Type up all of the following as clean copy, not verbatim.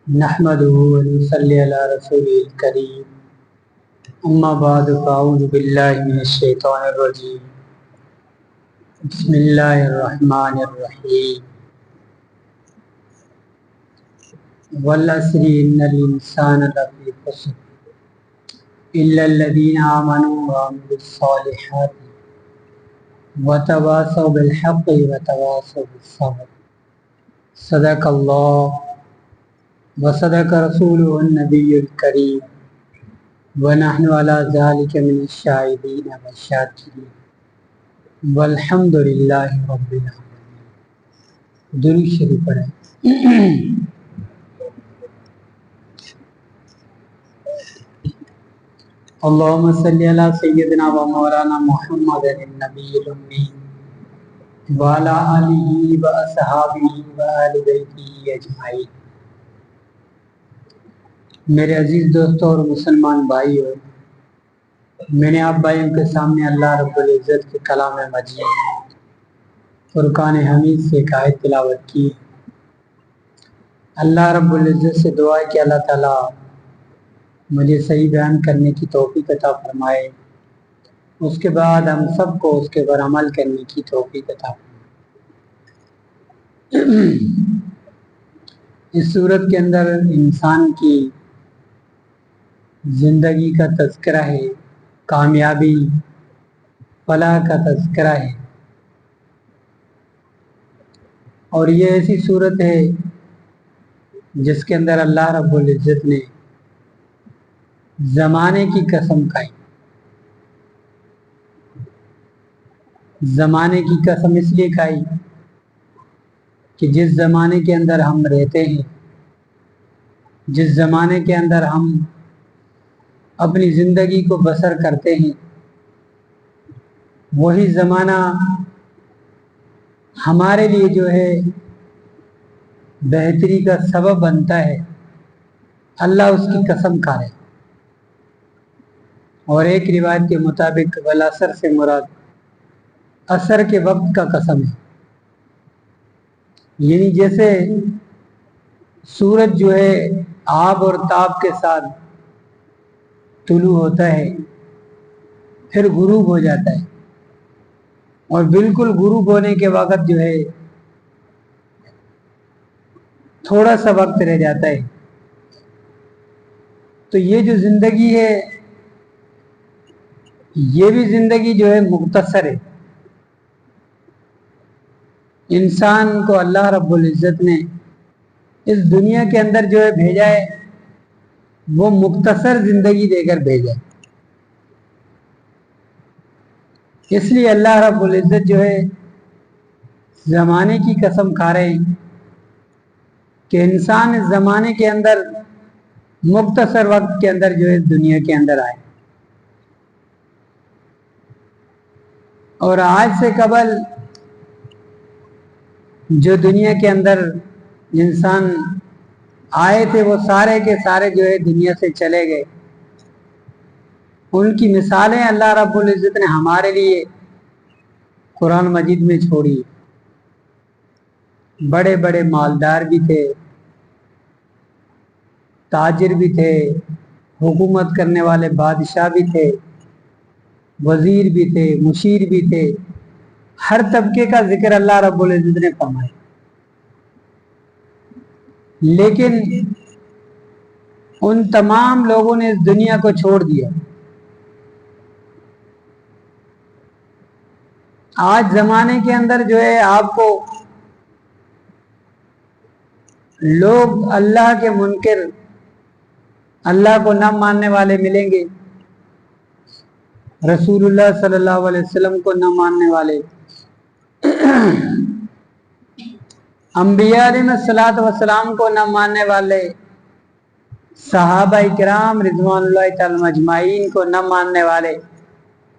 نحمده ونصلي على رسوله الكريم اما بعد فاعوذ بالله من الشیطان الرجیم بسم اللہ الرحمن الرحیم والعصر ان الانسان لفی خسر الا الذین آمنوا وعملوا الصالحات وتواصوا بالحق وتواصوا بالصبر صدق اللہ وصدق رسوله النبی الکریم ونحن علی ذلک من الشاہدین والشاکرین والحمد للہ رب العالمین۔ درود شریف پڑھیں۔ اللہم صلی علی سیدنا و مولانا محمد النبی الامی وعلی آلہ و اصحابہ و آل بیتہ اجمعین۔ میرے عزیز دوستوں اور مسلمان بھائیوں، میں نے آپ بھائیوں کے سامنے اللہ رب العزت کے کلام مجید فرقان حمید سے ایک آیت تلاوت کی۔ اللہ رب العزت سے دعا ہے کہ اللہ تعالیٰ مجھے صحیح بیان کرنے کی توفیق عطا فرمائے، اس کے بعد ہم سب کو اس کے پر عمل کرنے کی توفیق عطا فرمائے۔ اس صورت کے اندر انسان کی زندگی کا تذکرہ ہے، کامیابی فلاح کا تذکرہ ہے، اور یہ ایسی صورت ہے جس کے اندر اللہ رب العزت نے زمانے کی قسم کھائی۔ زمانے کی قسم اس لیے کھائی کہ جس زمانے کے اندر ہم رہتے ہیں، جس زمانے کے اندر ہم اپنی زندگی کو بسر کرتے ہیں، وہی زمانہ ہمارے لیے جو ہے بہتری کا سبب بنتا ہے۔ اللہ اس کی قسم کھا رہے، اور ایک روایت کے مطابق والعصر سے مراد عصر کے وقت کا قسم ہے، یعنی جیسے سورج جو ہے آب اور تاب کے ساتھ طلوع ہوتا ہے، پھر غروب ہو جاتا ہے، اور بالکل غروب ہونے کے وقت جو ہے تھوڑا سا وقت رہ جاتا ہے۔ تو یہ جو زندگی ہے، یہ بھی زندگی جو ہے مختصر ہے۔ انسان کو اللہ رب العزت نے اس دنیا کے اندر جو ہے بھیجا ہے، وہ مختصر زندگی دے کر بھیجا ہے۔ اس لیے اللہ رب العزت جو ہے زمانے کی قسم کھا رہے ہیں کہ انسان اس زمانے کے اندر مختصر وقت کے اندر جو ہے دنیا کے اندر آئے، اور آج سے قبل جو دنیا کے اندر انسان آئے تھے وہ سارے کے سارے جو ہے دنیا سے چلے گئے۔ ان کی مثالیں اللہ رب العزت نے ہمارے لیے قرآن مجید میں چھوڑی۔ بڑے بڑے مالدار بھی تھے، تاجر بھی تھے، حکومت کرنے والے بادشاہ بھی تھے، وزیر بھی تھے، مشیر بھی تھے، ہر طبقے کا ذکر اللہ رب العزت نے فرمایا، لیکن ان تمام لوگوں نے اس دنیا کو چھوڑ دیا۔ آج زمانے کے اندر جو ہے آپ کو لوگ اللہ کے منکر، اللہ کو نہ ماننے والے ملیں گے، رسول اللہ صلی اللہ علیہ وسلم کو نہ ماننے والے، انبیاء علیہ الصلوۃ والسلام کو نہ ماننے والے، صحابہ کرام رضوان اللہ تعالی اجمعین کو نہ ماننے والے،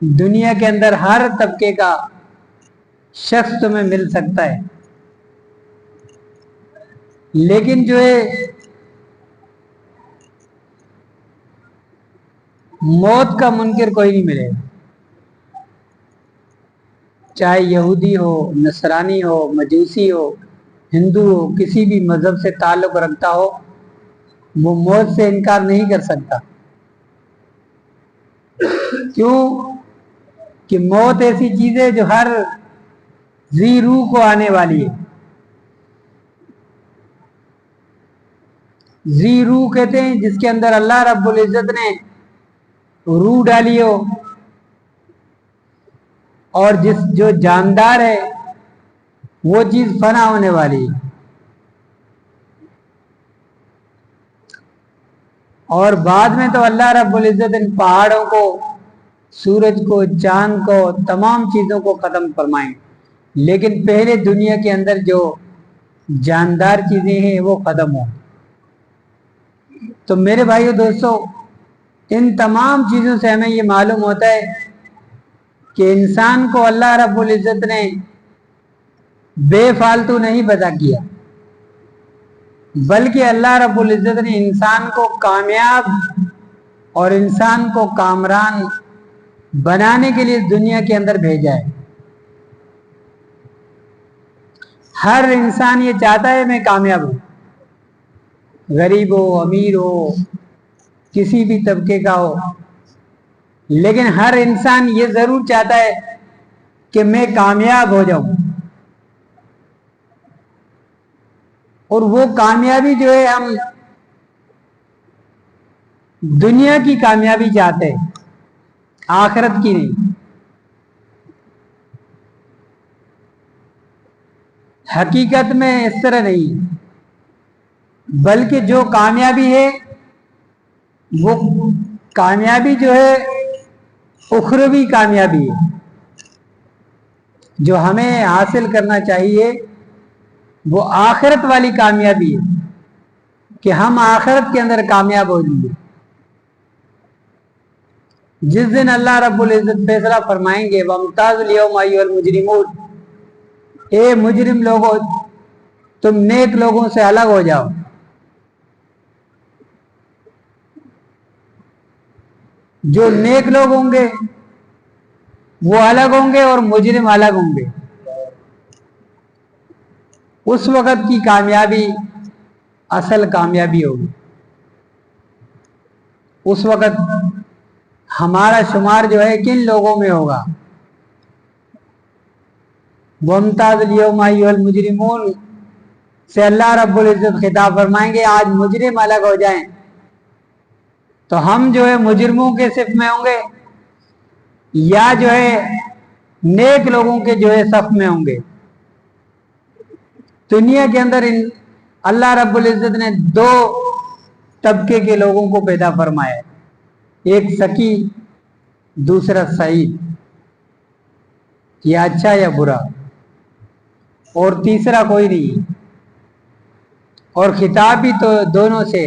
دنیا کے اندر ہر طبقے کا شخص تمہیں مل سکتا ہے، لیکن جو ہے موت کا منکر کوئی نہیں ملے گا، چاہے یہودی ہو، نصرانی ہو، مجوسی ہو، ہندو ہو، کسی بھی مذہب سے تعلق رکھتا ہو، وہ موت سے انکار نہیں کر سکتا. کیوں کہ موت ایسی چیز ہے جو ہر ذی روح کو آنے والی ہے. ذی روح کہتے ہیں جس کے اندر اللہ رب العزت نے روح ڈالی ہو, اور جو جاندار ہے وہ چیز فنا ہونے والی ہے. اور بعد میں تو اللہ رب العزت ان پہاڑوں کو, سورج کو, چاند کو, تمام چیزوں کو ختم فرمائیں, لیکن پہلے دنیا کے اندر جو جاندار چیزیں ہیں وہ ختم ہوں. تو میرے بھائیو دوستو, ان تمام چیزوں سے ہمیں یہ معلوم ہوتا ہے کہ انسان کو اللہ رب العزت نے بے فالتو نہیں پیدا کیا, بلکہ اللہ رب العزت نے انسان کو کامیاب اور انسان کو کامران بنانے کے لیے دنیا کے اندر بھیجا ہے. ہر انسان یہ چاہتا ہے میں کامیاب ہوں, غریب ہو, امیر ہو, کسی بھی طبقے کا ہو, لیکن ہر انسان یہ ضرور چاہتا ہے کہ میں کامیاب ہو جاؤں. اور وہ کامیابی جو ہے ہم دنیا کی کامیابی چاہتے ہیں, آخرت کی نہیں. حقیقت میں اس طرح نہیں, بلکہ جو کامیابی ہے وہ کامیابی جو ہے اخروی کامیابی ہے. جو ہمیں حاصل کرنا چاہیے وہ آخرت والی کامیابی ہے, کہ ہم آخرت کے اندر کامیاب ہو جائیں گے. جس دن اللہ رب العزت فیصلہ فرمائیں گے وَامْتَازُوا الْيَوْمَ أَيُّهَا الْمُجْرِمُونَ, اے مجرم لوگوں تم نیک لوگوں سے الگ ہو جاؤ. جو نیک لوگ ہوں گے وہ الگ ہوں گے اور مجرم الگ ہوں گے. اس وقت کی کامیابی اصل کامیابی ہوگی. اس وقت ہمارا شمار جو ہے کن لوگوں میں ہوگا؟ وَامْتَازُوا الْيَوْمَ أَيُّهَا الْمُجْرِمُونَ سے اللہ رب العزت خطاب فرمائیں گے آج مجرم الگ ہو جائیں, تو ہم جو ہے مجرموں کے صف میں ہوں گے یا جو ہے نیک لوگوں کے جو ہے صف میں ہوں گے. دنیا کے اندر اللہ رب العزت نے دو طبقے کے لوگوں کو پیدا فرمایا ہے, ایک سکی, دوسرا سعید, یا اچھا یا برا, اور تیسرا کوئی نہیں. اور خطاب بھی تو دونوں سے,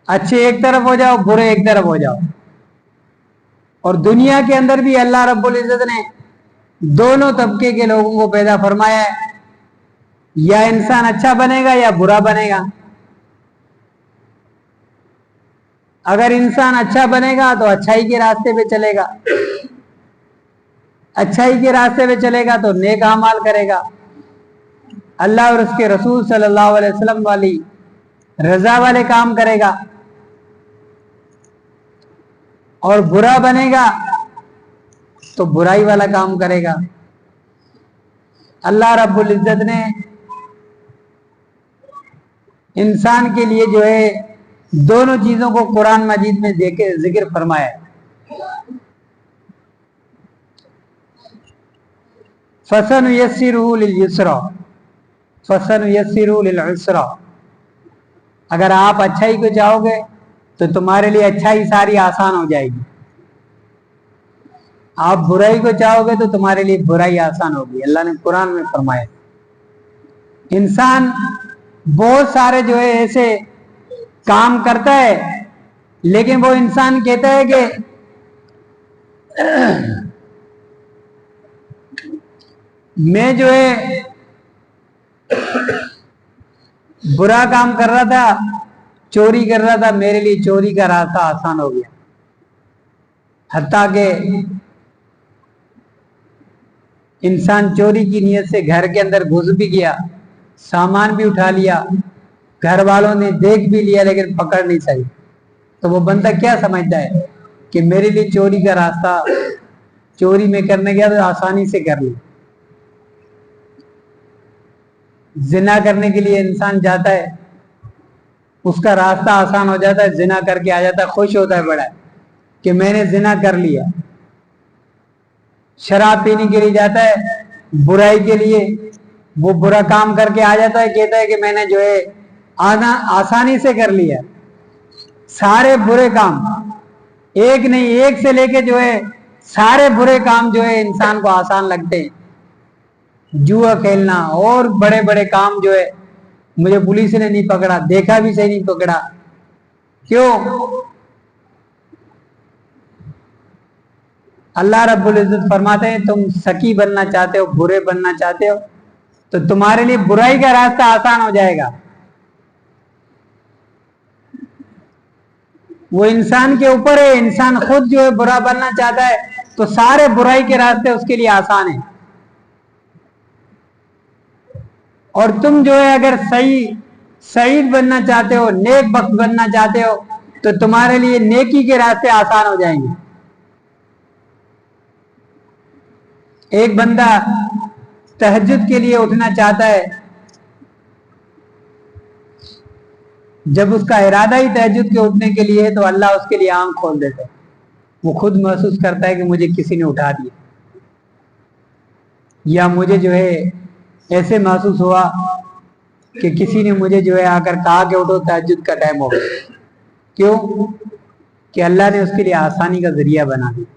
اچھے ایک طرف ہو جاؤ, برے ایک طرف ہو جاؤ. اور دنیا کے اندر بھی اللہ رب العزت نے دونوں طبقے کے لوگوں کو پیدا فرمایا ہے, یا انسان اچھا بنے گا یا برا بنے گا. اگر انسان اچھا بنے گا تو اچھائی کے راستے پہ چلے گا, اچھائی کے راستے پہ چلے گا تو نیک اعمال کرے گا, اللہ اور اس کے رسول صلی اللہ علیہ وسلم والی رضا والے کام کرے گا. اور برا بنے گا تو برائی والا کام کرے گا. اللہ رب العزت نے انسان کے لیے جو ہے دونوں چیزوں کو قرآن مجید میں ذکر فرمایا ہے. فَسَنُيَسِّرُهُ لِلْيُسْرَىٰ فَسَنُيَسِّرُهُ لِلْعُسْرَىٰ, اگر آپ اچھائی کو چاہو گے تو تمہارے لیے اچھائی ساری آسان ہو جائے گی. آپ برائی کو چاہو گے تو تمہارے لیے برائی آسان ہوگی. اللہ نے قرآن میں فرمایا. انسان بہت سارے جو ہے ایسے کام کرتا ہے, لیکن وہ انسان کہتا ہے کہ میں جو ہے برا کام کر رہا تھا, چوری کر رہا تھا, میرے لیے چوری کا راستہ آسان ہو گیا. حتیٰ کہ انسان چوری کی نیت سے گھر کے اندر گھس بھی گیا, سامان بھی اٹھا لیا, گھر والوں نے دیکھ بھی لیا لیکن پکڑ نہیں سکی، تو وہ بندہ کیا سمجھتا ہے کہ میرے لیے چوری کا راستہ، چوری میں کرنے گیا تو آسانی سے کر لی۔ زنا کرنے کے لیے انسان جاتا ہے، اس کا راستہ آسان ہو جاتا ہے، زنا کر کے آ جاتا ہے، خوش ہوتا ہے بڑا کہ میں نے زنا کر لیا۔ شراب پینے کے لیے جاتا ہے، برائی کے لیے، وہ برا کام کر کے آ جاتا ہے، کہتا ہے کہ میں نے جو ہے آسانی سے کر لیا۔ سارے برے کام، ایک نہیں ایک سے لے کے جو ہے سارے برے کام جو ہے انسان کو آسان لگتے ہیں۔ جوا کھیلنا اور بڑے بڑے کام جو ہے، مجھے پولیس نے نہیں پکڑا، دیکھا بھی صحیح نہیں پکڑا، کیوں؟ اللہ رب العزت فرماتے ہیں تم سکی بننا چاہتے ہو، برے بننا چاہتے ہو تو تمہارے لیے برائی کا راستہ آسان ہو جائے گا۔ وہ انسان کے اوپر ہے، انسان خود جو ہے برا بننا چاہتا ہے تو سارے برائی کے راستے اس کے لیے آسان ہیں۔ اور تم جو ہے اگر سعید بننا چاہتے ہو، نیک بخت بننا چاہتے ہو تو تمہارے لیے نیکی کے راستے آسان ہو جائیں گے۔ ایک بندہ تہجد کے لیے اٹھنا چاہتا ہے، جب اس کا ارادہ ہی تہجد کے اٹھنے کے لیے ہے تو اللہ اس کے لیے آنکھ کھول دیتا ہے، وہ خود محسوس کرتا ہے کہ مجھے کسی نے اٹھا دیا، یا مجھے جو ہے ایسے محسوس ہوا کہ کسی نے مجھے جو ہے آ کر کہا کہ اٹھو تہجد کا ٹائم ہو گیا۔ کیوں؟ کہ اللہ نے اس کے لیے آسانی کا ذریعہ بنا دیا۔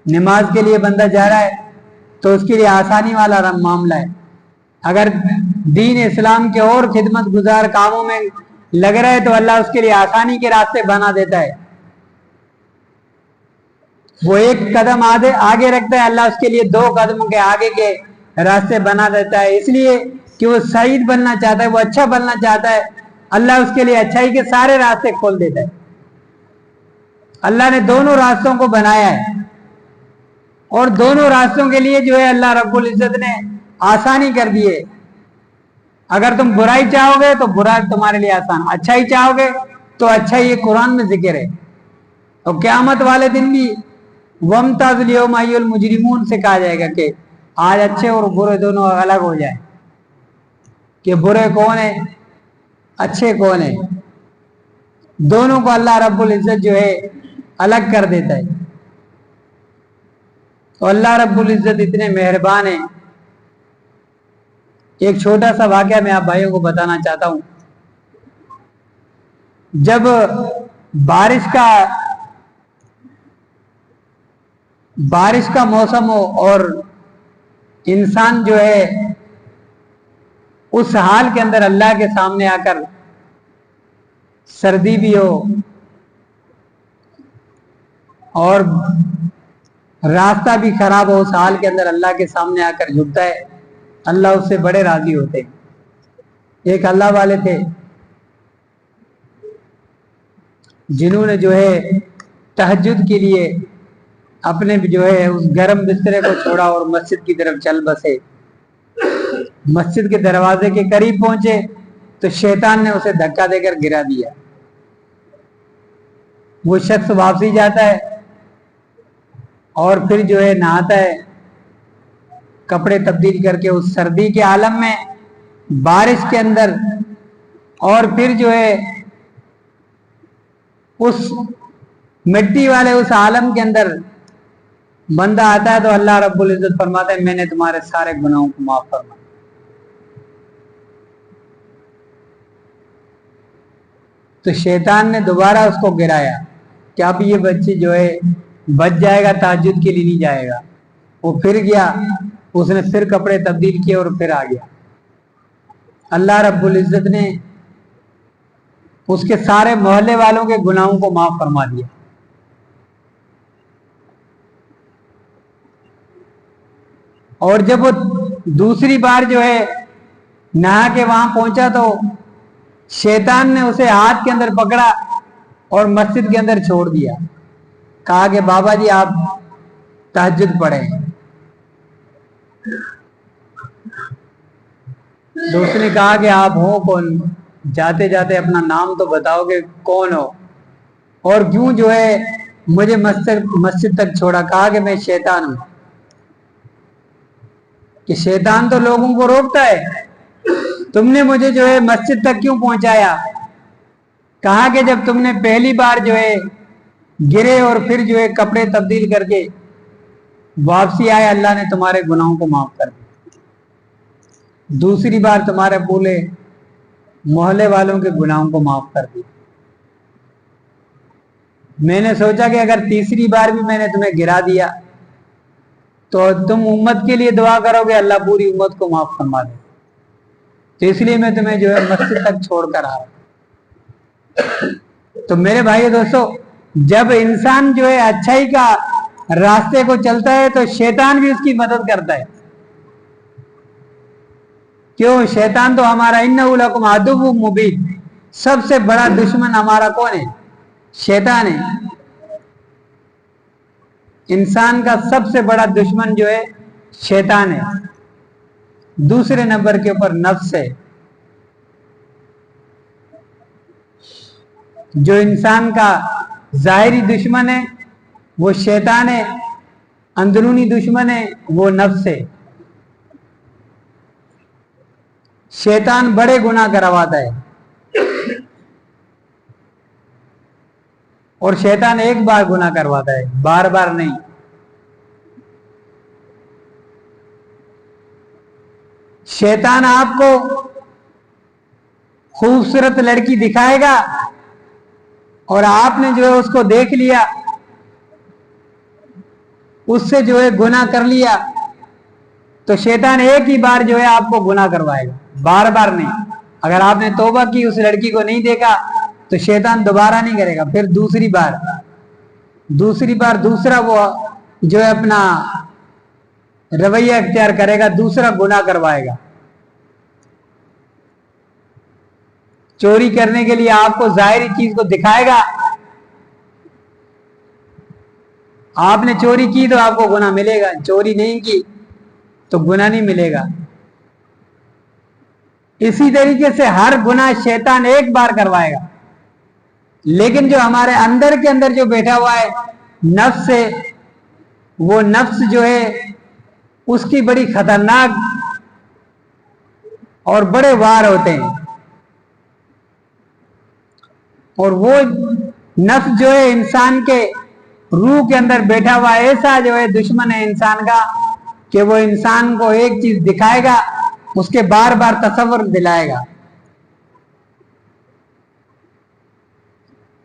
نماز کے لیے بندہ جا رہا ہے تو اس کے لیے آسانی والا معاملہ ہے۔ اگر دین اسلام کے اور خدمت گزار کاموں میں لگ رہا ہے تو اللہ اس کے لیے آسانی کے راستے بنا دیتا ہے۔ وہ ایک قدم آگے رکھتا ہے، اللہ اس کے لیے 2 قدموں کے آگے کے راستے بنا دیتا ہے، اس لیے کہ وہ سعید بننا چاہتا ہے، وہ اچھا بننا چاہتا ہے، اللہ اس کے لیے اچھائی کے سارے راستے کھول دیتا ہے۔ اللہ نے دونوں راستوں کو بنایا ہے اور دونوں راستوں کے لیے جو ہے اللہ رب العزت نے آسانی کر دی ہے۔ اگر تم برائی چاہو گے تو برا تمہارے لیے آسان، اچھائی چاہو گے تو اچھائی، یہ قرآن میں ذکر ہے۔ اور قیامت والے دن بھی وَامْتَازُ الْيَوْمَ أَيُّهَا الْمُجْرِمُونَ سے کہا جائے گا کہ آج اچھے اور برے دونوں الگ ہو جائیں، کہ برے کون ہیں اچھے کون ہیں، دونوں کو اللہ رب العزت جو ہے الگ کر دیتا ہے۔ تو اللہ رب العزت اتنے مہربان ہیں۔ ایک چھوٹا سا واقعہ میں آپ بھائیوں کو بتانا چاہتا ہوں۔ جب بارش کا موسم ہو اور انسان جو ہے اس حال کے اندر اللہ کے سامنے آ کر، سردی بھی ہو اور راستہ بھی خراب ہو، اس حال کے اندر اللہ کے سامنے آ کر جھکتا ہے، اللہ اس سے بڑے راضی ہوتے ہیں۔ ایک اللہ والے تھے جنہوں نے جو ہے تہجد کے لیے اپنے جو ہے اس گرم بسترے کو چھوڑا اور مسجد کی طرف چل بسے۔ مسجد کے دروازے کے قریب پہنچے تو شیطان نے اسے دھکا دے کر گرا دیا۔ وہ شخص واپسی جاتا ہے اور پھر جو ہے نہاتا ہے، کپڑے تبدیل کر کے اس سردی کے عالم میں، بارش کے اندر، اور پھر جو ہے اس مٹی والے اس عالم کے اندر بندہ آتا ہے تو اللہ رب العزت فرماتا ہے میں نے تمہارے سارے گناہوں کو معاف فرمایا۔ تو شیطان نے دوبارہ اس کو گرایا کہ اب یہ بچی جو ہے بچ جائے گا، تہجد کے لیے نہیں جائے گا۔ وہ پھر گیا، اس نے پھر کپڑے تبدیل کیے اور پھر آ گیا۔ اللہ رب العزت نے اس کے سارے محلے والوں کے گناہوں کو معاف فرما دیا۔ اور جب وہ دوسری بار جو ہے نہا کے وہاں پہنچا تو شیطان نے اسے ہاتھ کے اندر پکڑا اور مسجد کے اندر چھوڑ دیا، کہا کہ بابا جی آپ تہجد پڑھیں۔ تو اس نے کہا کہ آپ ہو کون؟ جاتے جاتے اپنا نام تو بتاؤ کہ کون ہو اور کیوں جو ہے مجھے مسجد تک چھوڑا؟ کہا کہ میں شیطان ہوں۔ کہ شیطان تو لوگوں کو روکتا ہے، تم نے مجھے جو ہے مسجد تک کیوں پہنچایا؟ کہا کہ جب تم نے پہلی بار جو ہے گرے اور پھر جو ہے کپڑے تبدیل کر کے واپسی آئے، اللہ نے تمہارے گناہوں کو معاف کر دیا۔ دوسری بار تمہارے پورے محلے والوں کے گناہوں کو معاف کر دیا۔ میں نے سوچا کہ اگر تیسری بار بھی میں نے تمہیں گرا دیا تو تم امت کے لیے دعا کرو گے اللہ پوری امت کو معاف فرما دے، تو اس لیے میں تمہیں جو ہے مسجد تک چھوڑ کر آ رہا ہوں۔ تو میرے بھائی دوستو، جب انسان جو ہے اچھائی کا راستے کو چلتا ہے تو شیطان بھی اس کی مدد کرتا ہے۔ کیوں؟ شیطان تو ہمارا انہ لکم عدو مبین، سب سے بڑا دشمن ہمارا کون ہے؟ شیطان ہے۔ انسان کا سب سے بڑا دشمن جو ہے شیطان ہے۔ دوسرے نمبر کے اوپر نفس ہے۔ جو انسان کا ظاہری دشمن ہے وہ شیطان ہے، اندرونی دشمن ہے وہ نفس ہے۔ شیطان بڑے گناہ کرواتا ہے اور شیطان ایک بار گناہ کرواتا ہے، بار بار نہیں۔ شیطان آپ کو خوبصورت لڑکی دکھائے گا اور آپ نے جو ہے اس کو دیکھ لیا، اس سے جو ہے گناہ کر لیا، تو شیطان ایک ہی بار جو ہے آپ کو گناہ کروائے گا، بار بار نہیں۔ اگر آپ نے توبہ کی، اس لڑکی کو نہیں دیکھا تو شیطان دوبارہ نہیں کرے گا، پھر دوسری بار دوسرا وہ جو ہے اپنا رویہ اختیار کرے گا، دوسرا گناہ کروائے گا۔ چوری کرنے کے لیے آپ کو ظاہری چیز کو دکھائے گا، آپ نے چوری کی تو آپ کو گناہ ملے گا، چوری نہیں کی تو گناہ نہیں ملے گا۔ اسی طریقے سے ہر گناہ شیطان ایک بار کروائے گا، لیکن جو ہمارے اندر کے اندر جو بیٹھا ہوا ہے نفس ہے، وہ نفس جو ہے اس کی بڑی خطرناک اور بڑے وار ہوتے ہیں، اور وہ نفس جو ہے انسان کے روح کے اندر بیٹھا ہوا ایسا جو ہے دشمن ہے انسان کا کہ وہ انسان کو ایک چیز دکھائے گا، اس کے بار بار تصور دلائے گا۔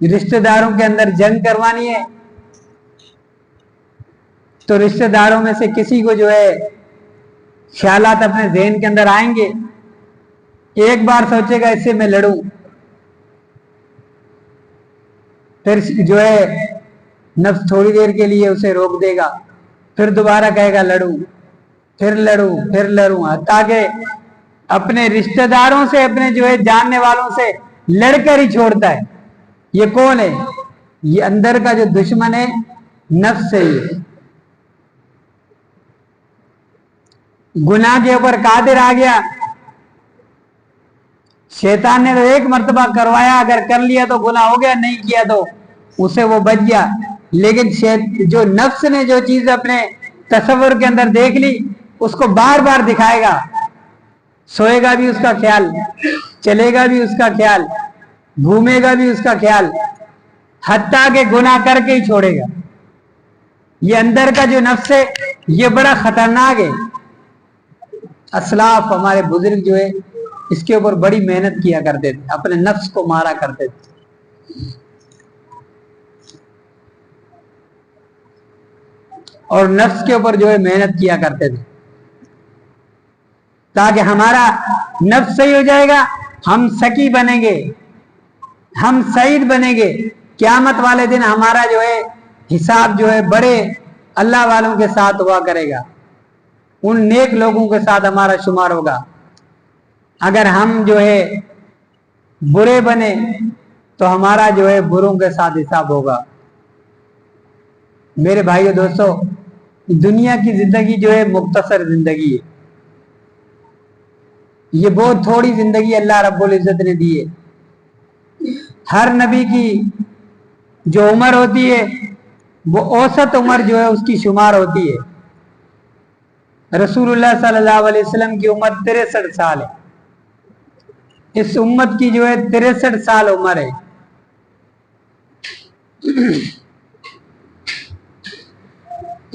رشتہ داروں کے اندر جنگ کروانی ہے تو رشتہ داروں میں سے کسی کو جو ہے خیالات اپنے ذہن کے اندر آئیں گے، ایک بار سوچے گا اس سے میں لڑوں، پھر جو ہے نفس تھوڑی دیر کے لیے اسے روک دے گا، پھر دوبارہ کہے گا لڑوں، پھر لڑوں، حتیٰ کہ اپنے رشتہ داروں سے، اپنے جو ہے جاننے والوں سے لڑ کر ہی چھوڑتا ہے۔ یہ کون ہے؟ یہ اندر کا جو دشمن ہے نفس ہے۔ گناہ کے اوپر قادر آ گیا، شیطان نے تو ایک مرتبہ کروایا، اگر کر لیا تو گناہ ہو گیا، نہیں کیا تو اسے وہ بچ گیا، لیکن جو نفس نے جو چیز اپنے تصور کے اندر دیکھ لی اس کو بار بار دکھائے گا، سوئے گا بھی اس کا خیال، چلے گا بھی اس کا خیال، گھومے گا بھی اس کا خیال، حتیٰ کہ گناہ کر کے ہی چھوڑے گا۔ یہ اندر کا جو نفس ہے یہ بڑا خطرناک ہے۔ اسلاف ہمارے بزرگ جو ہے اس کے اوپر بڑی محنت کیا کرتے تھے، اپنے نفس کو مارا کرتے تھے۔ اور نفس کے اوپر جو ہے محنت کیا کرتے تھے تاکہ ہمارا نفس صحیح ہو جائے گا، ہم سکی بنیں گے، ہم سعید بنیں گے، قیامت والے دن ہمارا جو ہے حساب جو ہے بڑے اللہ والوں کے ساتھ ہوا کرے گا، ان نیک لوگوں کے ساتھ ہمارا شمار ہوگا۔ اگر ہم جو ہے برے بنے تو ہمارا جو ہے بروں کے ساتھ حساب ہوگا۔ میرے بھائیو دوستو، دنیا کی زندگی جو ہے مختصر زندگی ہے، یہ بہت تھوڑی زندگی اللہ رب العزت نے دی ہے. ہر نبی کی جو عمر ہوتی ہے وہ اوسط عمر جو ہے اس کی شمار ہوتی ہے. رسول اللہ صلی اللہ علیہ وسلم کی عمر 63 سال ہے. اس امت کی جو ہے 63 سال عمر ہے.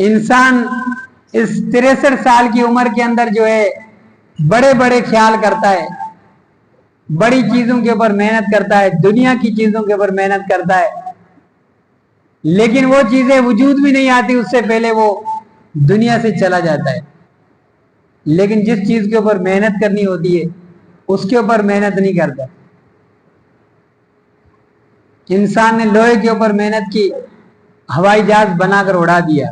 انسان اس 63 سال کی عمر کے اندر جو ہے بڑے بڑے خیال کرتا ہے, بڑی چیزوں کے اوپر محنت کرتا ہے, دنیا کی چیزوں کے اوپر محنت کرتا ہے, لیکن وہ چیزیں وجود بھی نہیں آتی اس سے پہلے وہ دنیا سے چلا جاتا ہے. لیکن جس چیز کے اوپر محنت کرنی ہوتی ہے اس کے اوپر محنت نہیں کرتا. انسان نے لوہے کے اوپر محنت کی, ہوائی جہاز بنا کر اڑا دیا.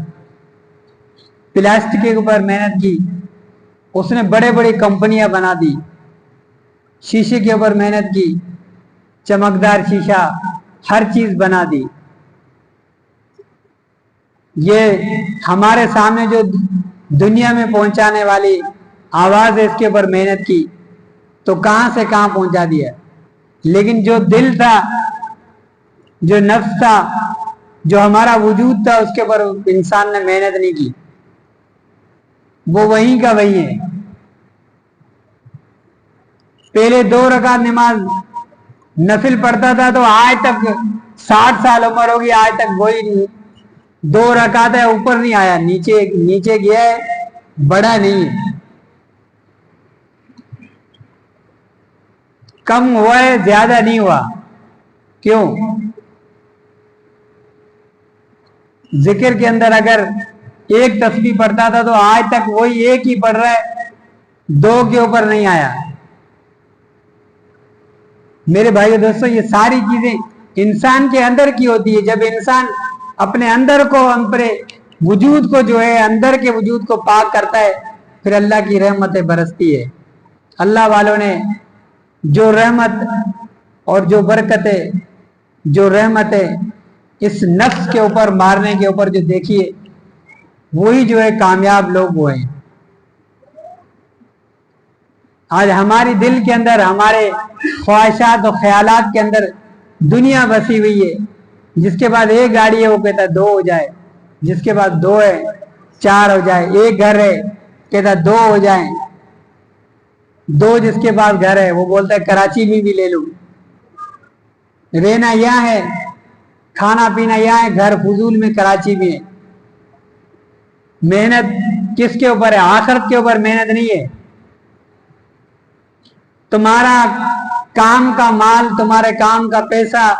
پلاسٹک کے اوپر محنت کی, اس نے بڑے بڑے کمپنیاں بنا دی. شیشے کے اوپر محنت کی, چمکدار شیشہ, ہر چیز بنا دی. یہ ہمارے سامنے جو دنیا میں پہنچانے والی آواز ہے اس کے اوپر محنت کی تو کہاں سے کہاں پہنچا دیا. لیکن جو دل تھا, جو نفس تھا, جو ہمارا وجود تھا, اس کے اوپر انسان نے محنت نہیں کی. وہ وہیں کا وہی ہے. پہلے 2 رکعت نماز نفل پڑھتا تھا تو آج تک 60 سال عمر ہوگی, آج تک وہی 2 رکعت ہے, اوپر نہیں آیا, نیچے گیا ہے, بڑا نہیں ہے. کم ہوا ہے, زیادہ نہیں ہوا. کیوں؟ ذکر کے اندر اگر 1 تسبیح پڑھتا تھا تو آج تک وہی 1 ہی پڑھ رہا ہے, 2 کے اوپر نہیں آیا. میرے بھائیو دوستو, یہ ساری چیزیں انسان کے اندر کی ہوتی ہے. جب انسان اپنے اندر کو, اپنے وجود کو جو ہے, اندر کے وجود کو پاک کرتا ہے, پھر اللہ کی رحمتیں برستی ہے. اللہ والوں نے جو رحمت اور جو برکتیں, جو رحمتیں اس نفس کے اوپر مارنے کے اوپر جو دیکھیے, وہی جو ہے کامیاب لوگ ہوئے ہیں. آج ہماری دل کے اندر, ہمارے خواہشات و خیالات کے اندر دنیا بسی ہوئی ہے. جس کے بعد 1 گاڑی ہے وہ کہتا ہے 2 ہو جائے, جس کے بعد 2 ہے 4 ہو جائے. 1 گھر ہے کہتا ہے 2 ہو جائیں. 2 جس کے بعد گھر ہے وہ بولتا ہے کراچی میں بھی لے لوں. رہنا یہاں ہے, کھانا پینا یہاں ہے, گھر فضول میں کراچی میں ہے. محنت کس کے اوپر ہے؟ آخرت کے اوپر محنت نہیں ہے. تمہارا کام کا مال, تمہارے کام کا پیسہ,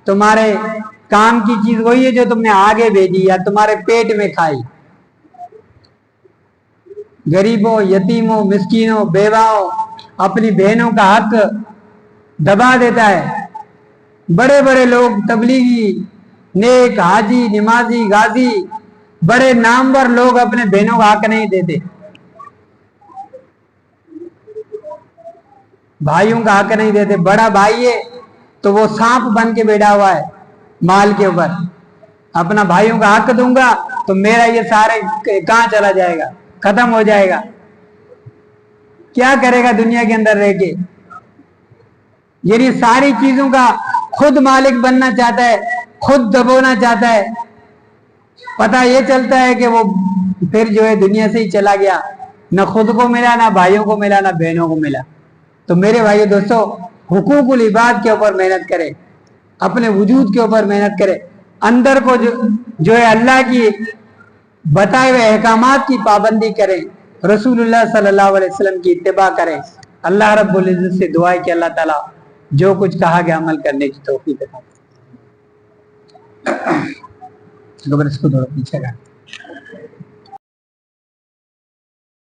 تمہارے کام کی چیز وہی ہے جو تم نے آگے بھیجی یا تمہارے پیٹ میں کھائی. غریبوں, یتیموں, مسکینوں, بیواؤں, اپنی بہنوں کا حق دبا دیتا ہے. بڑے بڑے لوگ, تبلیغی, نیک, حاجی, نمازی, غازی, بڑے نامور لوگ اپنے بہنوں کا حق نہیں دیتے, بھائیوں کا حق نہیں دیتے. بڑا بھائی ہے تو وہ سانپ بن کے بیٹھا ہوا ہے مال کے اوپر. اپنا بھائیوں کا حق دوں گا تو میرا یہ سارے کہاں چلا جائے گا, ختم ہو جائے گا. کیا کرے گا دنیا کے اندر رہ کے؟ یعنی ساری چیزوں کا خود مالک بننا چاہتا ہے, خود دبونا چاہتا ہے. پتہ یہ چلتا ہے کہ وہ پھر جو ہے دنیا سے ہی چلا گیا, نہ خود کو ملا, نہ بھائیوں کو ملا, نہ بہنوں کو ملا. تو میرے بھائیو دوستو, حقوق العباد کے اوپر محنت کرے, اپنے وجود کے اوپر محنت کرے, اندر کو جو ہے اللہ کی بتائے ہوئے احکامات کی پابندی کریں, رسول اللہ صلی اللہ علیہ وسلم کی اتباع کریں. اللہ رب العزت سے دعا ہے کہ اللہ تعالیٰ جو کچھ کہا گیا عمل کرنے کی توفیق دے. اس کو تھوڑا پیچھے رکھ.